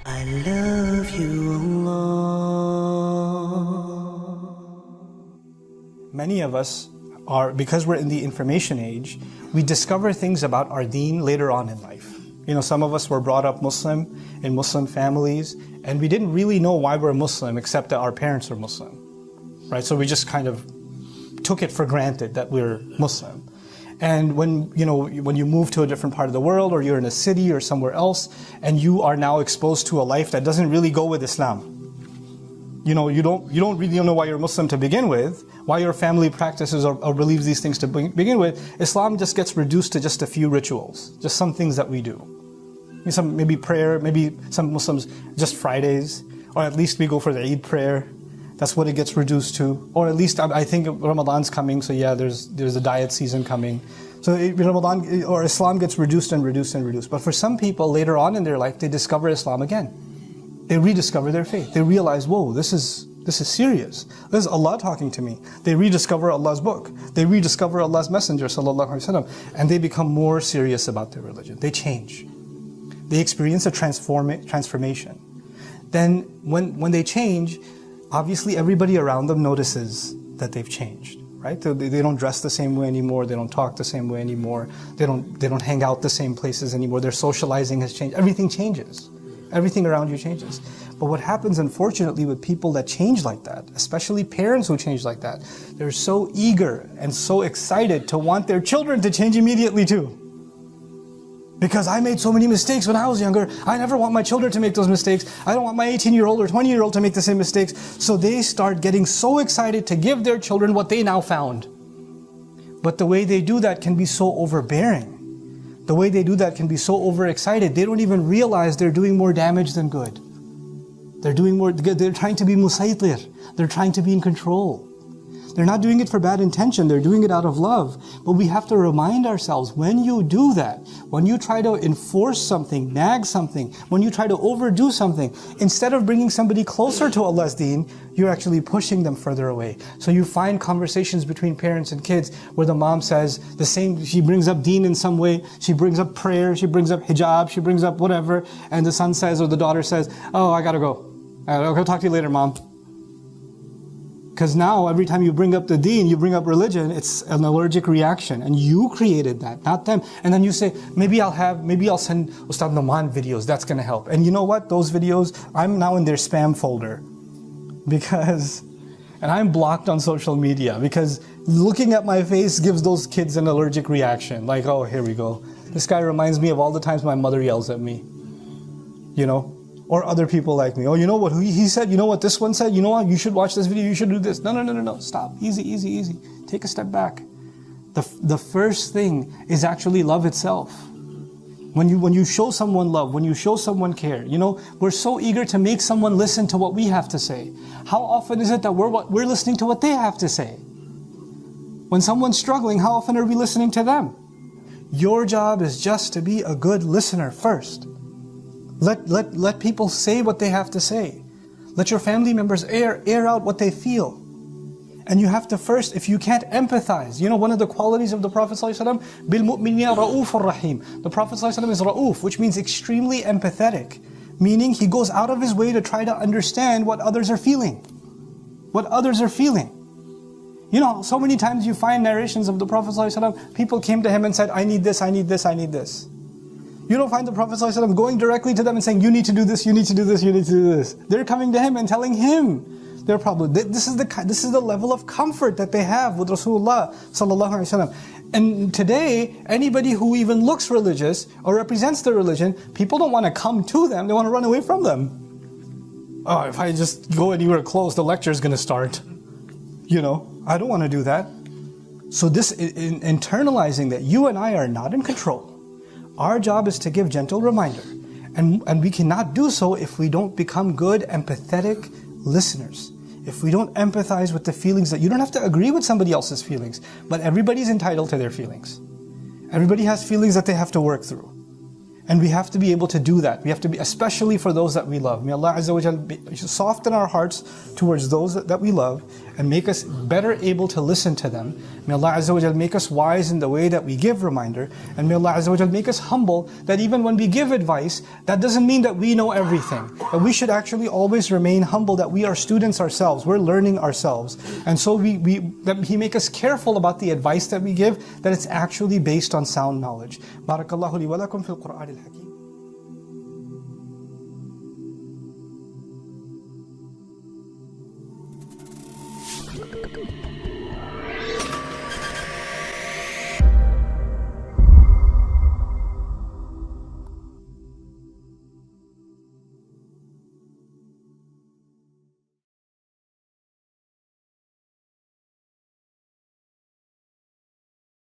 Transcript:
I love you, Allah. Many of us are, because we're in the information age, we discover things about our deen later on in life. You know, some of us were brought up Muslim in Muslim families, and we didn't really know why we're Muslim except that our parents are Muslim, right? So we just kind of took it for granted that we're Muslim. And when you move to a different part of the world, or you're in a city or somewhere else, and you are now exposed to a life that doesn't really go with Islam. You don't really know why you're Muslim to begin with, why your family practices or believes these things to begin with. Islam just gets reduced to just a few rituals, just some things that we do. Maybe prayer, maybe some Muslims just Fridays, or at least we go for the Eid prayer. That's what it gets reduced to. Or at least I think Ramadan's coming, so yeah, there's a diet season coming. So Ramadan or Islam gets reduced and reduced and reduced. But for some people later on in their life, they discover Islam again. They rediscover their faith. They realize, whoa, this is serious. This is Allah talking to me. They rediscover Allah's book. They rediscover Allah's Messenger, sallallahu alaihi wasallam, and they become more serious about their religion. They change. They experience a transformation. Then when they change, obviously everybody around them notices that they've changed, right? They don't dress the same way anymore. They don't talk the same way anymore. They don't hang out the same places anymore. Their socializing has changed. Everything changes. Everything around you changes. But what happens, unfortunately, with people that change like that, especially parents who change like that, they're so eager and so excited to want their children to change immediately too. Because I made so many mistakes when I was younger, I never want my children to make those mistakes. I don't want my 18-year-old or 20-year-old to make the same mistakes. So they start getting so excited to give their children what they now found. But the way they do that can be so overbearing. The way they do that can be so overexcited. They don't even realize they're doing more damage than good. They're trying to be musaytir. They're trying to be in control. They're not doing it for bad intention, they're doing it out of love. But we have to remind ourselves, when you do that, when you try to enforce something, nag something, when you try to overdo something, instead of bringing somebody closer to Allah's deen, you're actually pushing them further away. So you find conversations between parents and kids where the mom says the same, she brings up deen in some way, she brings up prayer, she brings up hijab, she brings up whatever, and the son says or the daughter says, oh, I gotta go. I'll talk to you later, mom. Because now, every time you bring up the deen, you bring up religion, it's an allergic reaction. And you created that, not them. And then you say, maybe I'll send Ustad Nouman videos, that's going to help. And you know what? Those videos, I'm now in their spam folder. And I'm blocked on social media because looking at my face gives those kids an allergic reaction. Like, oh, here we go. This guy reminds me of all the times my mother yells at me. You know? Or other people like me. Oh, you know what he said? You know what this one said? You know what? You should watch this video. You should do this. No. Stop. Easy. Take a step back. The first thing is actually love itself. When you show someone love, when you show someone care, we're so eager to make someone listen to what we have to say. How often is it that we're listening to what they have to say? When someone's struggling, how often are we listening to them? Your job is just to be a good listener first. Let people say what they have to say. Let your family members air out what they feel. And you have to first, if you can't empathize, one of the qualities of the Prophet ﷺ, بِالْمُؤْمِنِينَ رَؤُوفٌ رَحِيمٌ. The Prophet ﷺ is ra'uf, which means extremely empathetic. Meaning he goes out of his way to try to understand what others are feeling. So many times you find narrations of the Prophet ﷺ, people came to him and said, I need this. You don't find the Prophet ﷺ going directly to them and saying, you need to do this. They're coming to him and telling him their problem. This is the level of comfort that they have with Rasulullah ﷺ. And today, anybody who even looks religious or represents the religion, people don't want to come to them, they want to run away from them. Oh, if I just go anywhere close, the lecture is going to start. I don't want to do that. So this, internalizing that you and I are not in control. Our job is to give gentle reminder. And we cannot do so if we don't become good, empathetic listeners. If we don't empathize with the feelings that you don't have to agree with somebody else's feelings, but everybody's entitled to their feelings. Everybody has feelings that they have to work through. And we have to be able to do that. We have to be, especially for those that we love. May Allah Azza wa Jal soften our hearts towards those that we love and make us better able to listen to them. May Allah Azza wa Jal make us wise in the way that we give reminder. And may Allah Azza wa Jal make us humble that even when we give advice, that doesn't mean that we know everything. But we should actually always remain humble that we are students ourselves. We're learning ourselves. And so that He make us careful about the advice that we give, that it's actually based on sound knowledge. Barakallahu li wa lakum fil Qur'an al-Hakim. Good.